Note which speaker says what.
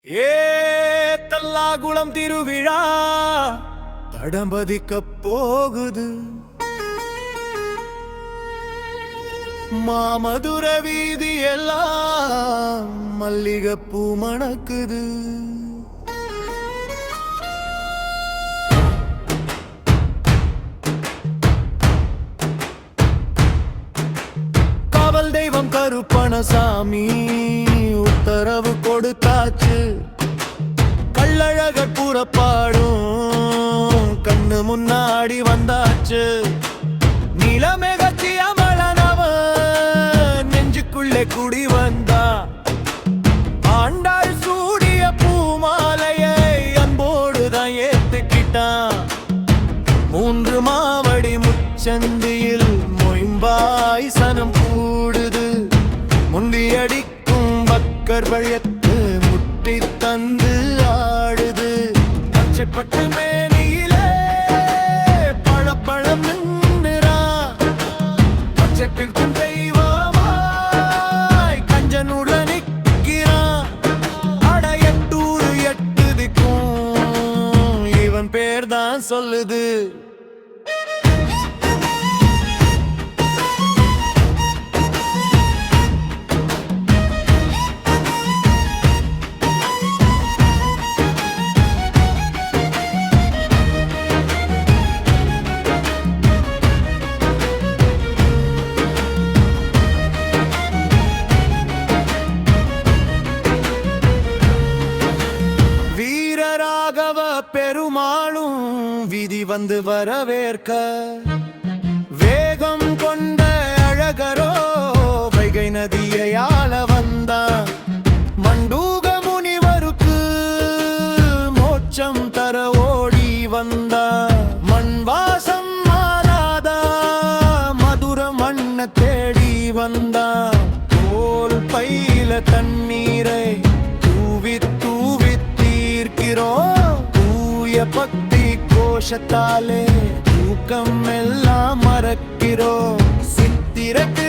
Speaker 1: ஏ தல்லாகுளம் திருவிழா தடம்பதிக்கப் போகுது. மாமதுர வீதி எல்லாம் மல்லிகைப்பூ மணக்குது. காவல் தெய்வம் கருப்பணசாமி உத்தரவு கொடுத்தாச்சு. கள்ளழகர் புறப்பாடும் கண்ணு முன்னாடி வந்தாச்சு. நிலமெகச்சி அமலனவ நெஞ்சுக்குள்ளே குடி வந்தா. ஆண்டாள் சூடிய பூமாலையை அன்போடுதான் ஏத்துக்கிட்டான். 3 மாவடி முச்சந்தியில் மொயம்பாய் சனம் கூடுது. முண்டியடிக்கும் பக்கர் வழியத்து முட்டி தந்து ஆடுது. பச்சைப்பட்டு மேனியிலே பழப்பழம் நின்னுறா. பச்சைப்பிற்கும் தெய்வமாய் கஞ்சனுடன் நிற்கிறான். அட 8 ஊரு 8 திக்கும் இவன் பேர் தான் சொல்லுது. பெருமாளும் விதி வந்து வரவேற்க. வேகம் கொண்ட அழகரோ வைகை நதியை ஆள வந்தான். மண்டூக முனிவருக்கு மோட்சம் தர ஓடி வந்தான். மண் வாசம் மாறாதா மதுர மண்ண தேடி வந்தான். தோல் பையில தண்ணீரை தூவி தூவி தீர்க்கிறோம். பக்தி கோஷத்தாலே தூக்கம் எல்லாம் மறக்கிறோம். சித்திரக்கு